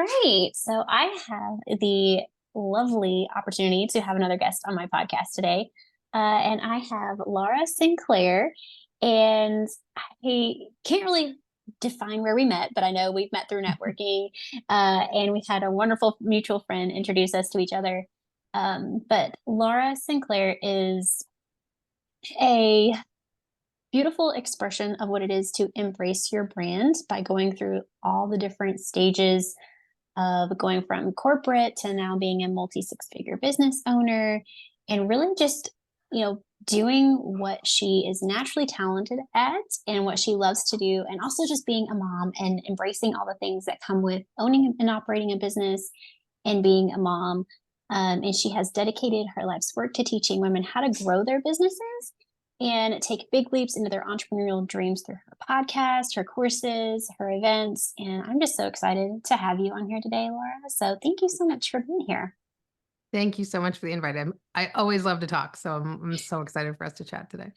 right. So I have the lovely opportunity to have another guest on my podcast today. And I have Laura Sinclair. And I can't really define where we met, but I know we've met through networking. And we've had a wonderful mutual friend introduce us to each other. But Laura Sinclair is a beautiful expression of what it is to embrace your brand by going through all the different stages of going from corporate to now being a multi six figure business owner and really just, doing what she is naturally talented at and what she loves to do. And also just being a mom and embracing all the things that come with owning and operating a business and being a mom. And she has dedicated her life's work to teaching women how to grow their businesses and take big leaps into their entrepreneurial dreams through her podcast, her courses, her events. And I'm just so excited to have you on here today, Laura. So thank you so much for being here. Thank you so much for the invite. I always love to talk, so I'm so excited for us to chat today.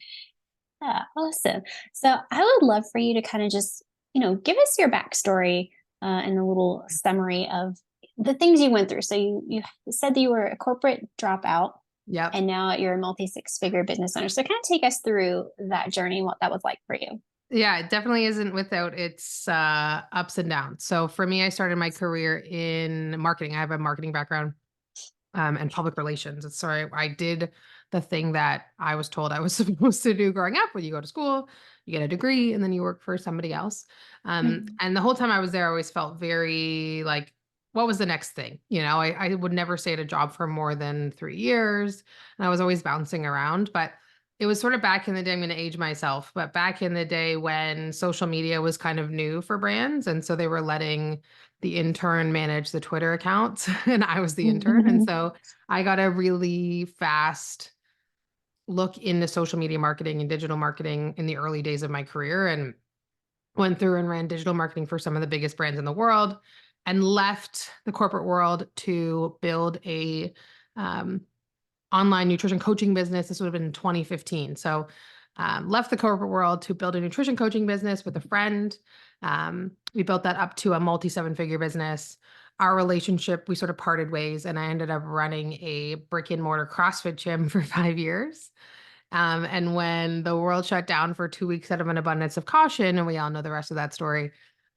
Yeah, awesome. So I would love for you to kind of just, give us your backstory and a little summary of the things you went through. So you said that you were a corporate dropout Yep. and now you're a multi six figure business owner. So kind of take us through that journey and what that was like for you. Yeah, it definitely isn't without its ups and downs. So for me, I started my career in marketing. I have a marketing background and public relations. And so I did the thing that I was told I was supposed to do growing up. When you go to school, you get a degree, and then you work for somebody else. Mhm. And the whole time I was there, I always felt very like, what was the next thing? I would never stay at a job for more than 3 years, and I was always bouncing around. But it was sort of back in the day. I'm going to age myself, but back in the day when social media was kind of new for brands, and so they were letting the intern manage the Twitter accounts, and I was the intern. And so I got a really fast look into social media marketing and digital marketing in the early days of my career, and went through and ran digital marketing for some of the biggest brands in the world, and left the corporate world to build a um, online nutrition coaching business. This would have been in 2015. So left the corporate world to build a nutrition coaching business with a friend. We built that up to a multi seven figure business. Our relationship, we sort of parted ways, and I ended up running a brick and mortar CrossFit gym for 5 years. And when the world shut down for 2 weeks out of an abundance of caution, and we all know the rest of that story,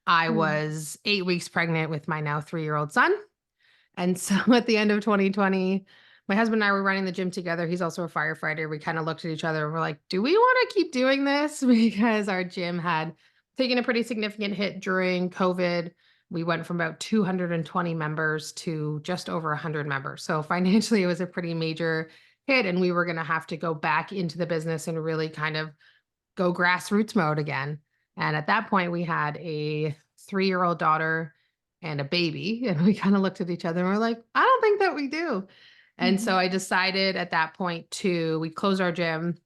I Mm. was 8 weeks pregnant with my now 3-year-old son. And so at the end of 2020, my husband and I were running the gym together. He's also a firefighter. We kind of looked at each other and we're like, do we want to keep doing this? Because our gym had taken a pretty significant hit during COVID. We went from about 220 members to just over 100 members. So financially, it was a pretty major hit. And we were going to have to go back into the business and really kind of go grassroots mode again. And at that point, we had a 3-year-old daughter and a baby. And we kind of looked at each other and we're like, I don't think that we do. And so Mhm. I decided at that point we close our gym,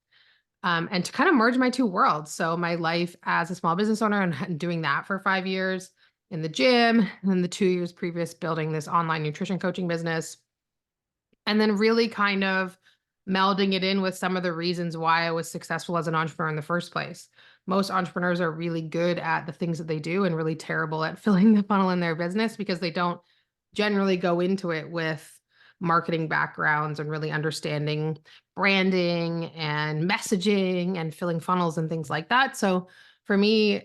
and to kind of merge my two worlds. So my life as a small business owner and doing that for 5 years in the gym, and then the 2 years previous building this online nutrition coaching business, and then really kind of melding it in with some of the reasons why I was successful as an entrepreneur in the first place. Most entrepreneurs are really good at the things that they do and really terrible at filling the funnel in their business because they don't generally go into it with marketing backgrounds and really understanding branding and messaging and filling funnels and things like that. So for me,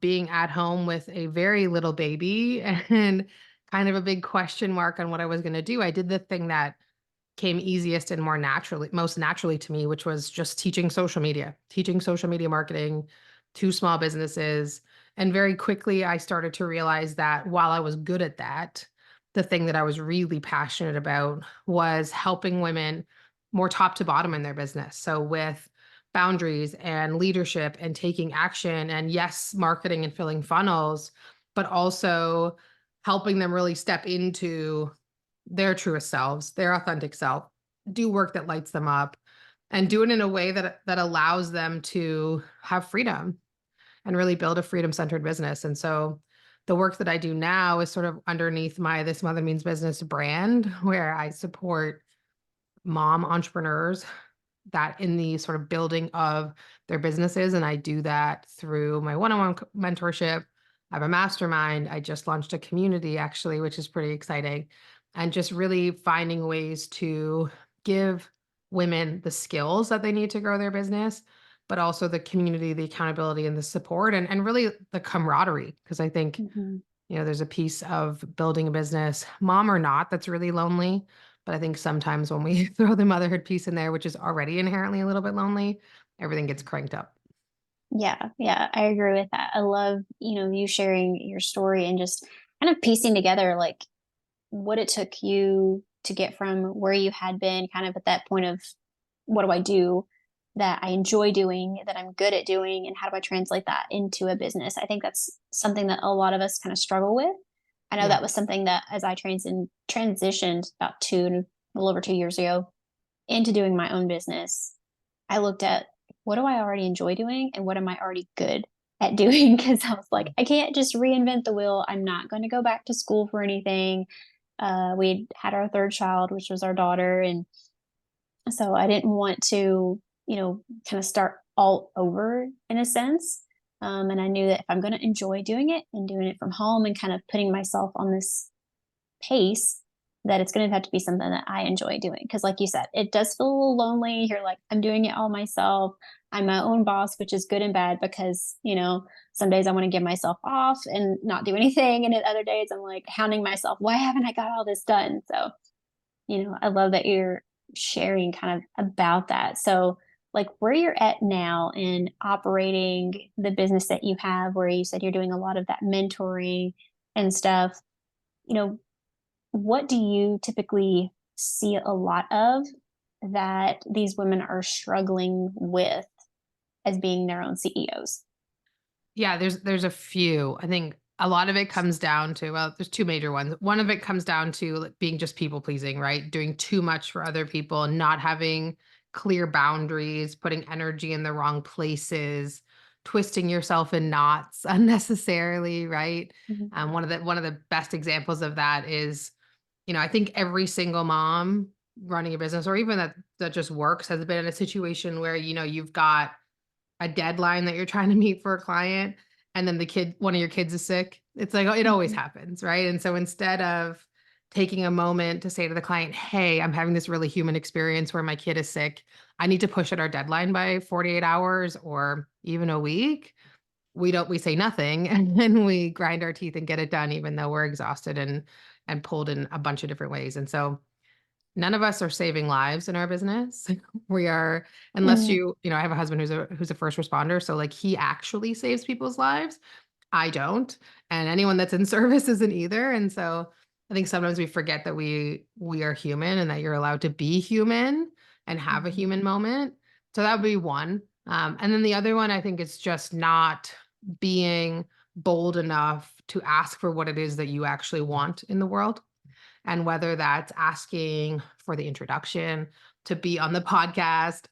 being at home with a very little baby and kind of a big question mark on what I was going to do, I did the thing that came easiest and most naturally to me, which was just teaching social media marketing to small businesses. And very quickly, I started to realize that while I was good at that, the thing that I was really passionate about was helping women more top to bottom in their business. So, with boundaries and leadership and taking action, and yes, marketing and filling funnels, but also helping them really step into their truest selves, their authentic self, do work that lights them up, and do it in a way that allows them to have freedom and really build a freedom-centered business. And so the work that I do now is sort of underneath my This Mother Means Business brand, where I support mom entrepreneurs that in the sort of building of their businesses. And I do that through my one-on-one mentorship, I have a mastermind. I just launched a community actually, which is pretty exciting. And just really finding ways to give women the skills that they need to grow their business, but also the community, the accountability and the support and really the camaraderie. Cause I think, Mhm. there's a piece of building a business, mom or not, that's really lonely. But I think sometimes when we throw the motherhood piece in there, which is already inherently a little bit lonely, everything gets cranked up. Yeah, yeah, I agree with that. I love, you sharing your story and just kind of piecing together like what it took you to get from where you had been kind of at that point of what do I do that I enjoy doing, that I'm good at doing, and how do I translate that into a business? I think that's something that a lot of us kind of struggle with. I know Yeah. that was something that as I transitioned about a little over 2 years ago into doing my own business, I looked at what do I already enjoy doing and what am I already good at doing? Because I was like, I can't just reinvent the wheel. I'm not going to go back to school for anything. We had our third child, which was our daughter. And so I didn't want to, kind of start all over in a sense. And I knew that if I'm going to enjoy doing it and doing it from home and kind of putting myself on this pace, that it's going to have to be something that I enjoy doing. Because, like you said, it does feel a little lonely. You're like, I'm doing it all myself. I'm my own boss, which is good and bad because, some days I want to give myself off and not do anything. And then other days I'm like hounding myself, why haven't I got all this done? So, I love that you're sharing kind of about that. So, like where you're at now in operating the business that you have, where you said you're doing a lot of that mentoring and stuff, you know, what do you typically see a lot of that these women are struggling with as being their own CEOs? Yeah, there's a few. I think a lot of it comes down to, well, there's two major ones. One of it comes down to like, being just people pleasing, right? Doing too much for other people, not having clear boundaries, putting energy in the wrong places, twisting yourself in knots unnecessarily, right? Mhm. One of the best examples of that is, I think every single mom running a business or even that just works has been in a situation where, you've got a deadline that you're trying to meet for a client and then one of your kids is sick. It's like, oh, it always Mhm. happens, right? And so instead of taking a moment to say to the client, hey, I'm having this really human experience where my kid is sick, I need to push at our deadline by 48 hours or even a week. We say nothing and then we grind our teeth and get it done even though we're exhausted and pulled in a bunch of different ways. And so none of us are saving lives in our business. We are, unless Mhm. I have a husband who's a first responder, so like he actually saves people's lives. I don't, and anyone that's in service isn't either. And so I think sometimes we forget that we are human and that you're allowed to be human and have a Mhm. human moment. So that would be one. And then the other one, I think, is just not being bold enough to ask for what it is that you actually want in the world. And whether that's asking for the introduction to be on a podcast,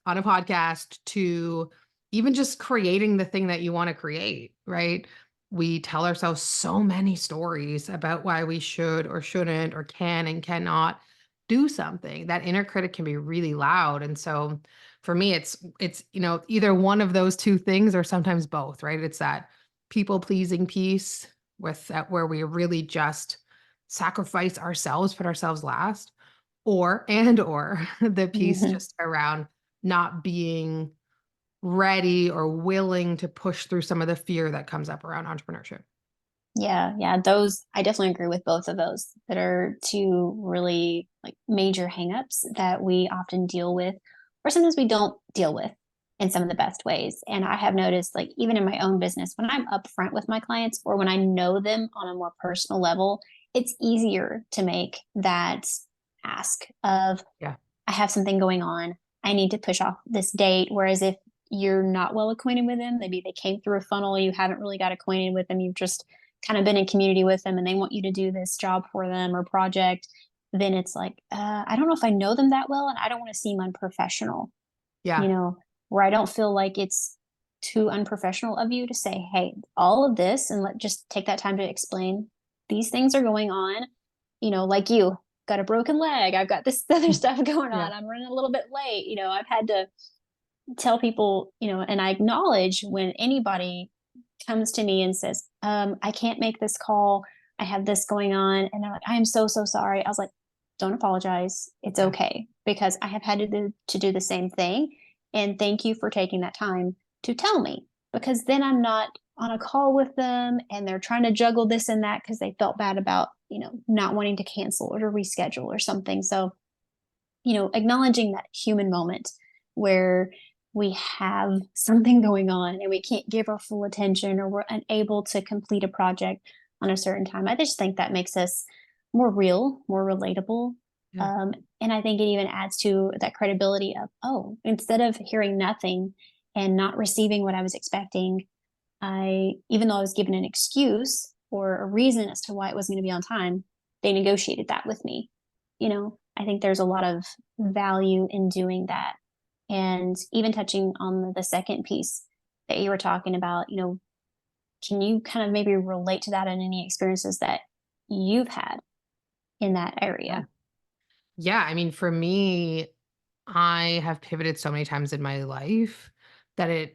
to even just creating the thing that you want to create, right? We tell ourselves so many stories about why we should or shouldn't or can and cannot do something. That inner critic can be really loud. And so for me, it's either one of those two things or sometimes both, right? It's that people pleasing piece with that where we really just sacrifice ourselves, put ourselves last, or the piece Mhm. just around not being ready or willing to push through some of the fear that comes up around entrepreneurship. Yeah, yeah, those I definitely agree with both of those that are two really like major hangups that we often deal with, or sometimes we don't deal with in some of the best ways. And I have noticed, like, even in my own business, when I'm upfront with my clients or when I know them on a more personal level, it's easier to make that ask of, Yeah. I have something going on. I need to push off this date. Whereas if you're not well acquainted with them, maybe they came through a funnel, you haven't really got acquainted with them, you've just kind of been in community with them and they want you to do this job for them or project, then it's like, I don't know if I know them that well and I don't want to seem unprofessional, you Yeah. know, where I don't feel like it's too unprofessional of you to say, hey, all of this, and let just take that time to explain these things are going on, like you got a broken leg. I've got this other stuff going Yeah. on. I'm running a little bit late. I've had to tell people, and I acknowledge when anybody comes to me and says, I can't make this call. I have this going on. And they're like, I am so, so sorry. I was like, don't apologize. It's Yeah. okay because I have had to do the same thing. And thank you for taking that time to tell me because then I'm not on a call with them and they're trying to juggle this and that because they felt bad about, not wanting to cancel or to reschedule or something. So, acknowledging that human moment where we have something going on and we can't give our full attention or we're unable to complete a project on a certain time. I just think that makes us more real, more relatable. Yeah. Um, and I think it even adds to that credibility of, oh, instead of hearing nothing and not receiving what I was expecting, even though I was given an excuse or a reason as to why it wasn't going to be on time, they negotiated that with me. I think there's a lot of value in doing that. And even touching on the second piece that you were talking about, can you kind of maybe relate to that in any experiences that you've had in that Yeah. area? Yeah. I mean, for me, I have pivoted so many times in my life that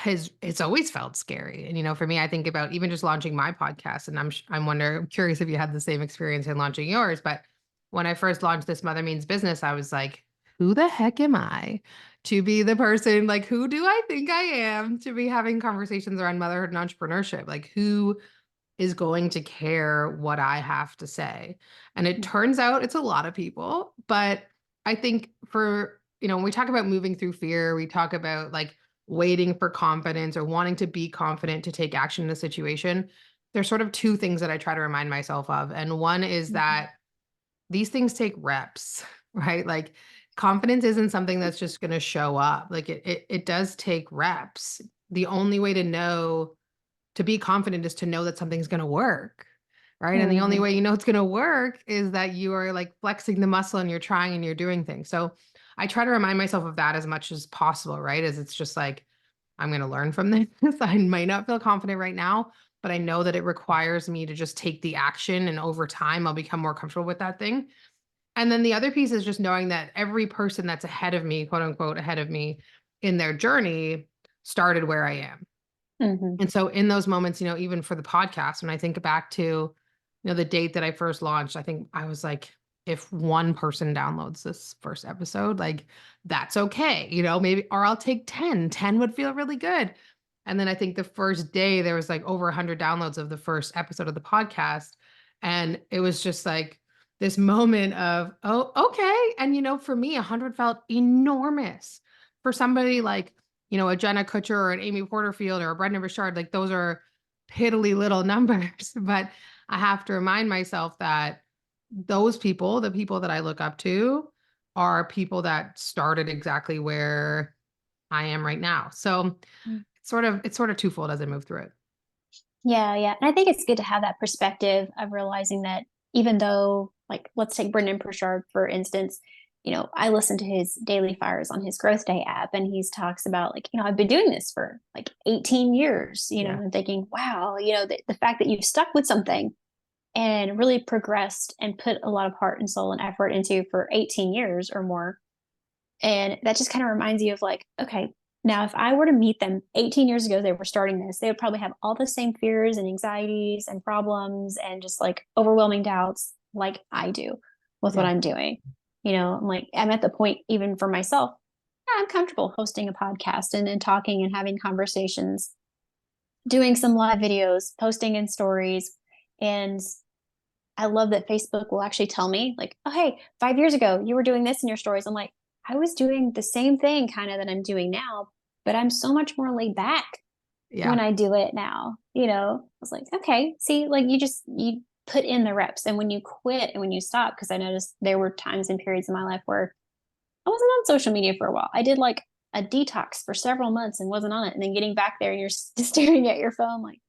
it's always felt scary. And for me, I think about even just launching my podcast, and I'm curious if you had the same experience in launching yours. But when I first launched this Mother Means business, I was like, who the heck am I to be the person? Like, who do I think I am to be having conversations around motherhood and entrepreneurship? Like, who is going to care what I have to say? And it turns out it's a lot of people, but I think when we talk about moving through fear, we talk about like waiting for confidence or wanting to be confident to take action in a situation. There's sort of two things that I try to remind myself of. And one is Mhm. that these things take reps, right? Like confidence isn't something that's just going to show up. Like it does take reps. The only way to be confident is to know that something's going to work. Right. And the only Mhm. way you know it's going to work is that you are like flexing the muscle and you're trying and you're doing things. So I try to remind myself of that as much as possible. Right. As it's just like, I'm going to learn from this. I might not feel confident right now, but I know that it requires me to just take the action. And over time, I'll become more comfortable with that thing. And then the other piece is just knowing that every person that's ahead of me, quote unquote, ahead of me in their journey started where I am. Mhm. And so in those moments, even for the podcast, when I think back to, the date that I first launched, I think I was like, if one person downloads this first episode, like that's okay, maybe, or I'll take 10. 10 would feel really good. And then I think the first day there was like over 100 downloads of the first episode of the podcast. And it was just like this moment of, oh, okay. And, for me, 100 felt enormous. For somebody like, a Jenna Kutcher or an Amy Porterfield or a Brendan Burchard, like those are piddly little numbers. But I have to remind myself that those people, the people that I look up to, are people that started exactly where I am right now. So it's sort of twofold as I move through it. Yeah, yeah. And I think it's good to have that perspective of realizing that even though, like, let's take Brendan Burchard, for instance, I listen to his daily fires on his Growth Day app, and he talks about, like, I've been doing this for like 18 years, Yeah. and thinking, wow, the fact that you've stuck with something and really progressed and put a lot of heart and soul and effort into for 18 years or more. And that just kind of reminds you of, like, okay, now if I were to meet them 18 years ago, they were starting this, they would probably have all the same fears and anxieties and problems and just like overwhelming doubts like I do with what Yeah. I'm doing. I'm like, I'm at the point, even for myself, yeah, I'm comfortable hosting a podcast and talking and having conversations, doing some live videos, posting in stories. And I love that Facebook will actually tell me, like, oh, hey, 5 years ago, you were doing this in your stories. I'm like, I was doing the same thing kind of that I'm doing now, but I'm so much more laid back when Yeah. I do it now. I was like, okay, see, like you put in the reps. And when you quit and when you stop, because I noticed there were times and periods in my life where I wasn't on social media for a while. I did like a detox for several months and wasn't on it. And then getting back there and you're just staring at your phone, like,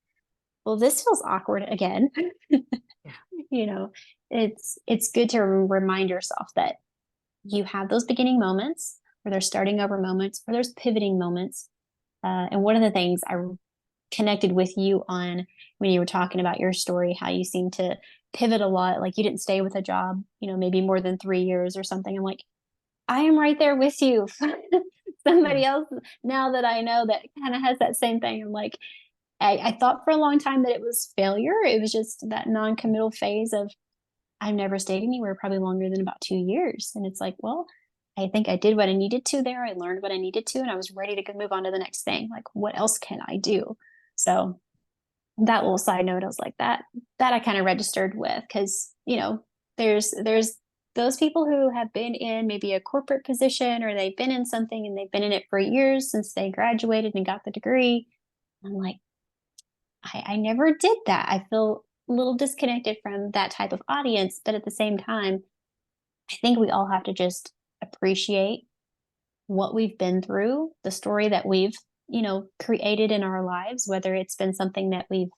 well, this feels awkward again. Yeah. you know it's good to remind yourself that you have those beginning moments or there's starting over moments or there's pivoting moments. And one of the things I connected with you on when you were talking about your story, how you seem to pivot a lot, like you didn't stay with a job, maybe more than 3 years or something. I'm like, I am right there with you. Yeah. Somebody else now that I know that kind of has that same thing. I'm like, I thought for a long time that it was failure. It was just that non-committal phase of I've never stayed anywhere probably longer than about 2 years. And it's like, well, I think I did what I needed to there. I learned what I needed to, and I was ready to move on to the next thing. Like, what else can I do? So that little side note, I was like, that I kind of registered with because, there's those people who have been in maybe a corporate position or they've been in something and they've been in it for years since they graduated and got the degree. I'm like, I never did that. I feel a little disconnected from that type of audience, but at the same time, I think we all have to just appreciate what we've been through, the story that we've, created in our lives, whether it's been something that we've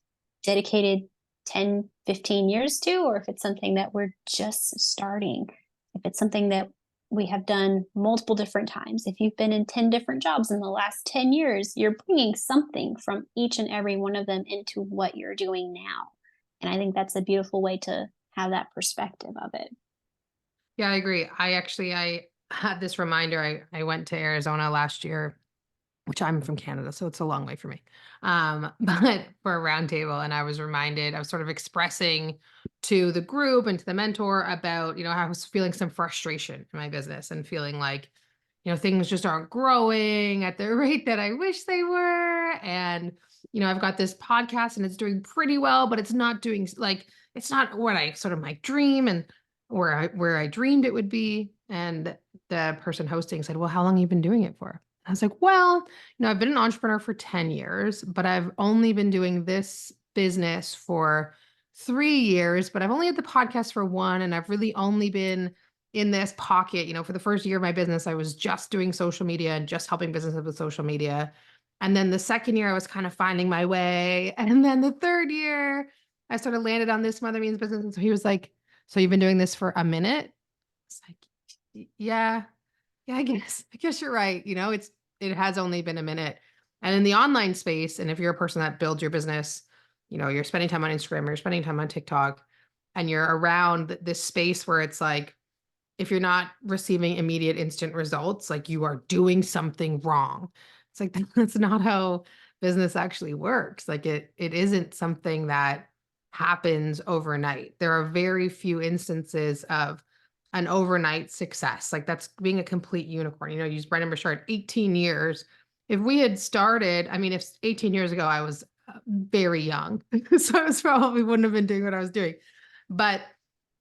dedicated 10, 15 years to, or if it's something that we're just starting, if it's something that we have done multiple different times. If you've been in 10 different jobs in the last 10 years, you're bringing something from each and every one of them into what you're doing now. And I think that's a beautiful way to have that perspective of it. Yeah, I agree. I had this reminder. I went to Arizona last year, which I'm from Canada, so it's a long way for me. But for a roundtable, and I was reminded, I was sort of expressing to the group and to the mentor about, I was feeling some frustration in my business and feeling like, things just aren't growing at the rate that I wish they were. And, I've got this podcast and it's doing pretty well, but it's not doing like, it's not what I sort of my dream and where I dreamed it would be. And the person hosting said, "Well, how long have you been doing it for?" I was like, "Well, I've been an entrepreneur for 10 years, but I've only been doing this business for 3 years, but I've only had the podcast for one, and I've really only been in this pocket. For the first year of my business, I was just doing social media and just helping businesses with social media. And then the second year, I was kind of finding my way. And then the third year, I sort of landed on this Mother Means business." And so he was like, "So you've been doing this for a minute?" It's like, Yeah. Yeah, I guess you're right. It has only been a minute. And in the online space, and if you're a person that builds your business, you're spending time on Instagram or you're spending time on TikTok, and you're around this space where it's like, if you're not receiving immediate instant results, like you are doing something wrong. It's like that's not how business actually works. Like it isn't something that happens overnight. There are very few instances of an overnight success. Like that's being a complete unicorn. Use Brendon Burchard, 18 years. If we had started, I mean, if 18 years ago I was very young, so I was probably wouldn't have been doing what I was doing. But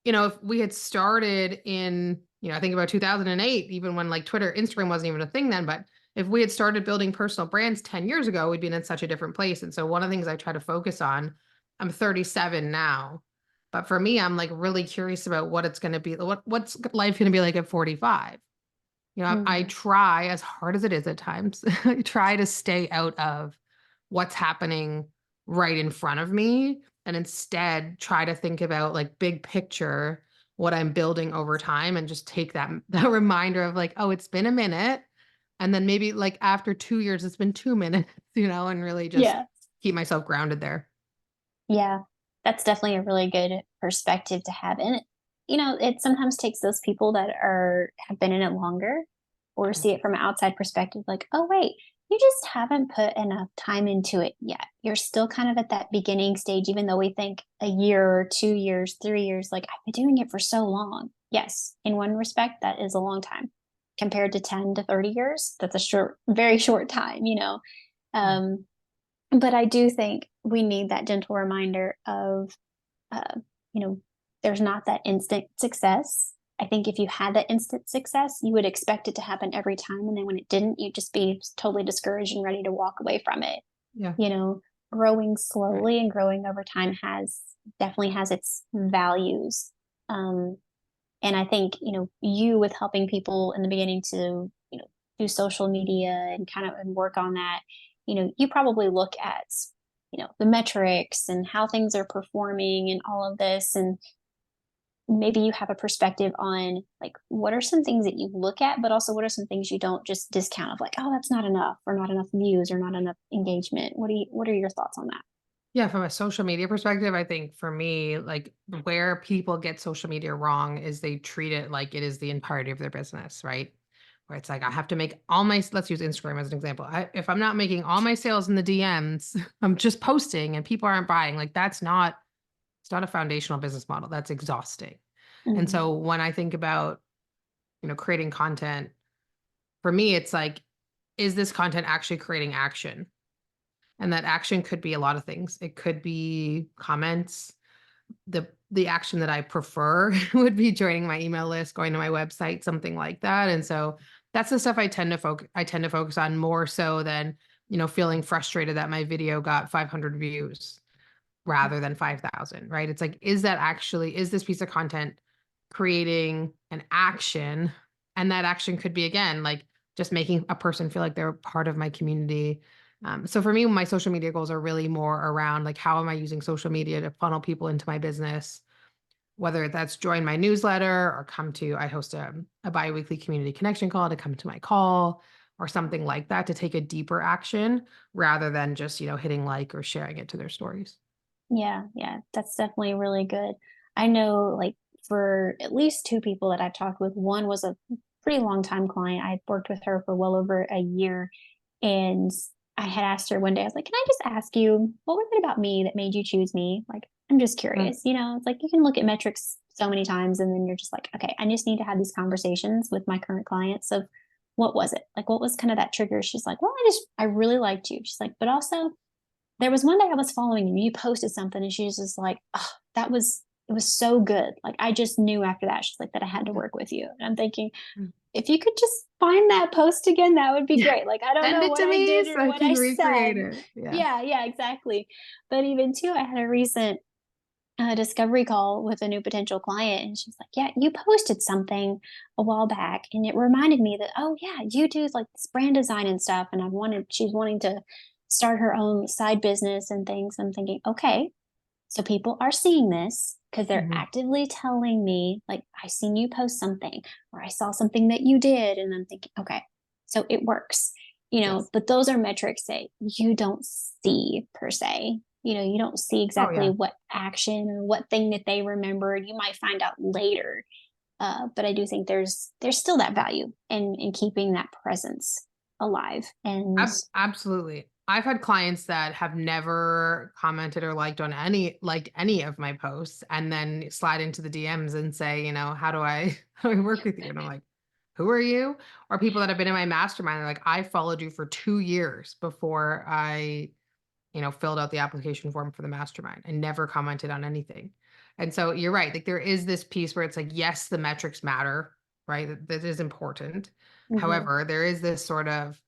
if we had started in, I think about 2008, even when like Twitter, Instagram wasn't even a thing then, but if we had started building personal brands 10 years ago, we'd been in such a different place. And so one of the things I try to focus on, I'm 37 now, but for me, I'm like really curious about what it's going to be. What's life going to be like at 45? I Mhm. try as hard as it is at times, I try to stay out of what's happening right in front of me and instead try to think about like big picture what I'm building over time and just take that reminder of like, oh, it's been a minute. And then maybe like after 2 years, it's been 2 minutes, and really just Yeah. keep myself grounded there. Yeah, that's definitely a really good perspective to have. And it sometimes takes those people that have been in it longer or Yeah. see it from an outside perspective, like, oh wait, you just haven't put enough time into it yet. You're still kind of at that beginning stage, even though we think a year or 2 years, 3 years, like I've been doing it for so long. Yes, in one respect, that is a long time. Compared to 10 to 30 years, that's a very short time. Yeah. Um, but I do think we need that gentle reminder of, uh, you know, there's not that instant success. I think if you had that instant success, you would expect it to happen every time. And then when it didn't, you'd just be totally discouraged and ready to walk away from it. Yeah. You know, growing slowly and growing over time definitely has its values. Um, and I think, you with helping people in the beginning to, do social media and kind of and work on that, you probably look at, the metrics and how things are performing and all of this. And maybe you have a perspective on like what are some things that you look at, but also what are some things you don't just discount of like, oh, that's not enough or not enough views or not enough engagement. What are your thoughts on that? Yeah, from a social media perspective, I think for me, like where people get social media wrong is they treat it like it is the entirety of their business, right? where it's like I have to make all my, let's use Instagram as an example. If I'm not making all my sales in the DMs, I'm just posting and people aren't buying. Like that's not, it's not a foundational business model. That's exhausting. And Mhm. so when I think about, creating content, for me, it's like, is this content actually creating action? And that action could be a lot of things. It could be comments. The action that I prefer would be joining my email list, going to my website, something like that. And so that's the stuff I tend to focus on more so than, feeling frustrated that my video got 500 views rather than 5,000, right? It's like, is this piece of content creating an action? And that action could be, again, like just making a person feel like they're part of my community. So for me, my social media goals are really more around like, how am I using social media to funnel people into my business? Whether that's join my newsletter or I host a bi-weekly community connection call to come to my call or something like that to take a deeper action rather than just, hitting like or sharing it to their stories. Yeah, yeah, that's definitely really good. I know, like, for at least 2 people that I've talked with, one was a pretty long time client. I had worked with her for well over a year, and I had asked her one day, I was like, "Can I just ask you, what was it about me that made you choose me? Like, I'm just Mm. curious." It's like you can look at metrics so many times, and then you're just like, "Okay, I just need to have these conversations with my current clients of what was it? Like, what was kind of that trigger?" She's like, "Well, I really liked you." She's like, "But also there was one day I was following you, you posted something and she's just like, "Oh, it was so good. Like I just knew after that," she's like, "that I had to Mm. work with you." And I'm thinking, Mm. if you could just find that post again, that would be Yeah. great. Like I don't Send know it what to I me did so or I what can I recreate said. it. Yeah. Yeah, yeah, exactly. But even too, I had a recent discovery call with a new potential client, and she's like, "Yeah, you posted something a while back, and it reminded me that, oh yeah, you do like this brand design and stuff." And she's wanting to start her own side business and things. I'm thinking, okay, so people are seeing this because they're Mhm. actively telling me, like, I seen you post something or I saw something that you did. And I'm thinking, okay, so it works, Yes. but those are metrics that you don't see per se. You don't see Oh, exactly yeah. what action or what thing that they remembered. You might find out later. But I do think there's still that value in keeping that presence alive. And Absolutely. I've had clients that have never commented or liked any of my posts and then slide into the DMs and say, how do I how do I work with you? And I'm like, who are you? Or people that have been in my mastermind are like, I followed you for 2 years before I, filled out the application form for the mastermind and never commented on anything. And so you're right. Like there is this piece where it's like, yes, the metrics matter, right? That is important. mhm, However, there is this sort of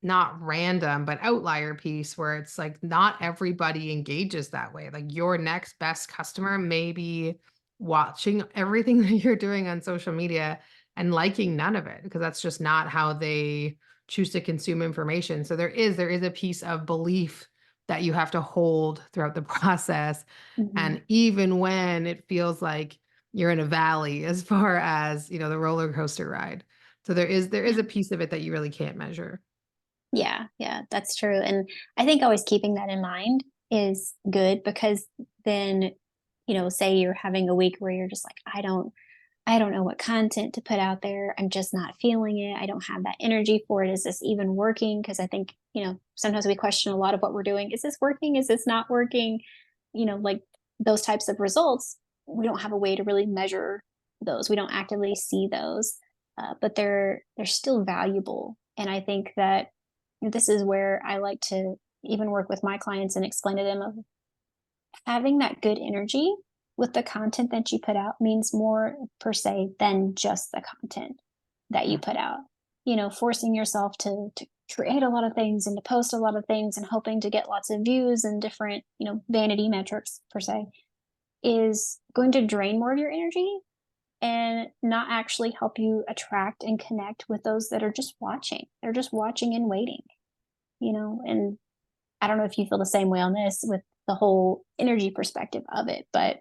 not random, but outlier piece where it's like not everybody engages that way. Like your next best customer may be watching everything that you're doing on social media and liking none of it because that's just not how they choose to consume information. So there is a piece of belief that you have to hold throughout the process. mhm. And even when it feels like you're in a valley as far as, the roller coaster ride. So there is a piece of it that you really can't measure. Yeah, yeah, that's true. And I think always keeping that in mind is good because then, say you're having a week where you're just like, I don't know what content to put out there. I'm just not feeling it. I don't have that energy for it. Is this even working? Because I think, sometimes we question a lot of what we're doing. Is this working? Is this not working? Like those types of results, we don't have a way to really measure those. We don't actively see those, but they're still valuable. And I think that this is where I like to even work with my clients and explain to them of having that good energy with the content that you put out means more per se than just the content that you Mm. put out. Forcing yourself to create a lot of things and to post a lot of things and hoping to get lots of views and different, vanity metrics per se is going to drain more of your energy and not actually help you attract and connect with those that are just watching. They're just watching and waiting, and I don't know if you feel the same way on this with the whole energy perspective of it, but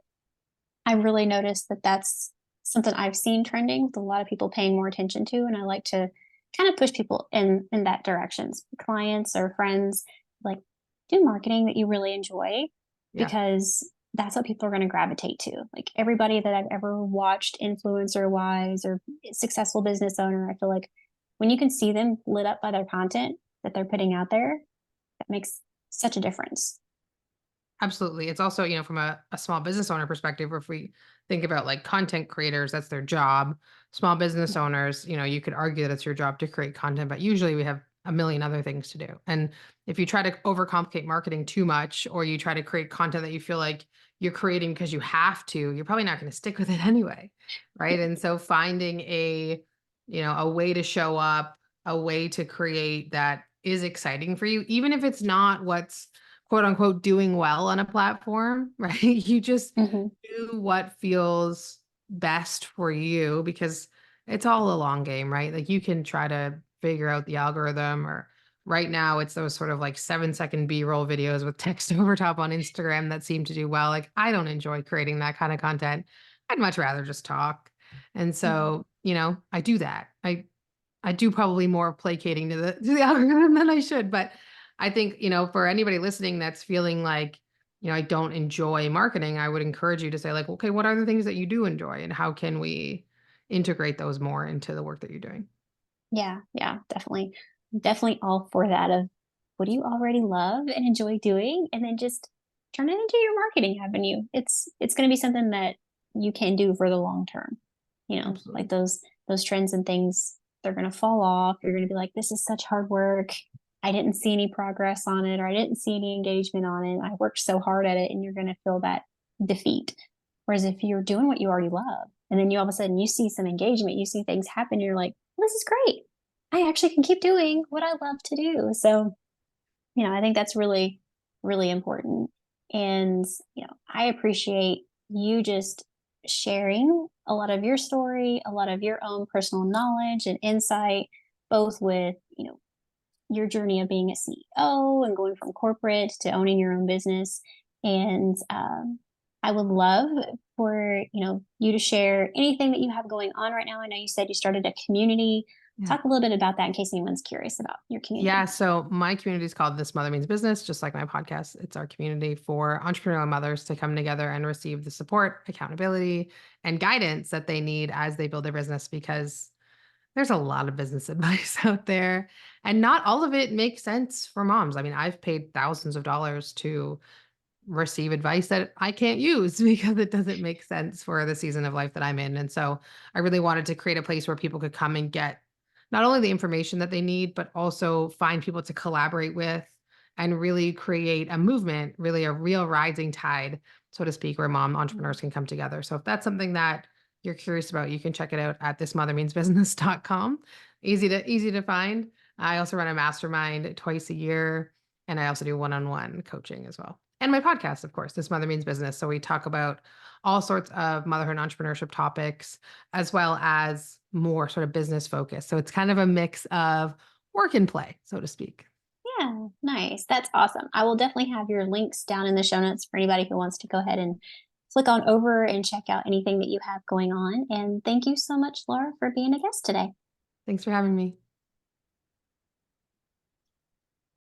I really noticed that that's something I've seen trending with a lot of people paying more attention to, and I like to kind of push people in that directions, clients or friends, like do marketing that you really enjoy Yeah. because that's what people are going to gravitate to. Like everybody that I've ever watched influencer wise or successful business owner, I feel like when you can see them lit up by their content that they're putting out there, that makes such a difference. Absolutely. It's also, from a small business owner perspective, or if we think about like content creators, that's their job. Small business owners, you could argue that it's your job to create content, but usually we have a million other things to do. And if you try to overcomplicate marketing too much, or you try to create content that you feel like you're creating because you have to, you're probably not going to stick with it anyway. Right. And so finding a way to show up, a way to create that is exciting for you, even if it's not what's quote unquote doing well on a platform, right? You just Hmm. do what feels best for you, because it's all a long game, right? Like you can try to figure out the algorithm, or right now it's those sort of like 7-second B-roll videos with text over top on Instagram that seem to do well. Like I don't enjoy creating that kind of content. I'd much rather just talk. And so, I do that. I do probably more placating to the algorithm than I should, but I think, for anybody listening that's feeling like, I don't enjoy marketing, I would encourage you to say like, okay, what are the things that you do enjoy and how can we integrate those more into the work that you're doing? Yeah, yeah, definitely. Definitely all for that of what do you already love and enjoy doing, and then just turn it into your marketing avenue. It's going to be something that you can do for the long term. Like Absolutely. those trends and things, they're going to fall off. You're going to be like, this is such hard work. I didn't see any progress on it, or I didn't see any engagement on it. I worked so hard at it, and you're going to feel that defeat. Whereas if you're doing what you already love, and then you all of a sudden you see some engagement, you see things happen, you're like, well, this is great. I actually can keep doing what I love to do. So, I think that's really, really important. And, I appreciate you just sharing a lot of your story, a lot of your own personal knowledge and insight, both with, your journey of being a CEO and going from corporate to owning your own business. And I would love for you to share anything that you have going on right now. I know you said you started a community. Yeah. Talk a little bit about that in case anyone's curious about your Yeah. community. So my community is called This Mother Means Business, just like my podcast. It's our community for entrepreneurial mothers to come together and receive the support, accountability, and guidance that they need as they build their business, because there's a lot of business advice out there, and not all of it makes sense for moms. I mean, I've paid thousands of dollars to receive advice that I can't use because it doesn't make sense for the season of life that I'm in. And so I really wanted to create a place where people could come and get not only the information that they need, but also find people to collaborate with and really create a movement, really a real rising tide, so to speak, where mom Mhm. entrepreneurs can come together. So if that's something that you're curious about, you can check it out at thismothermeansbusiness.com. Easy to find. I also run a mastermind twice a year, and I also do one-on-one coaching as well. And my podcast, of course, This Mother Means Business. So we talk about all sorts of motherhood and entrepreneurship topics, as well as more sort of business focused. So it's kind of a mix of work and play, so to speak. Yeah, nice. That's awesome. I will definitely have your links down in the show notes for anybody who wants to go ahead and click on over and check out anything that you have going on. And thank you so much, Laura, for being a guest today. Thanks for having me.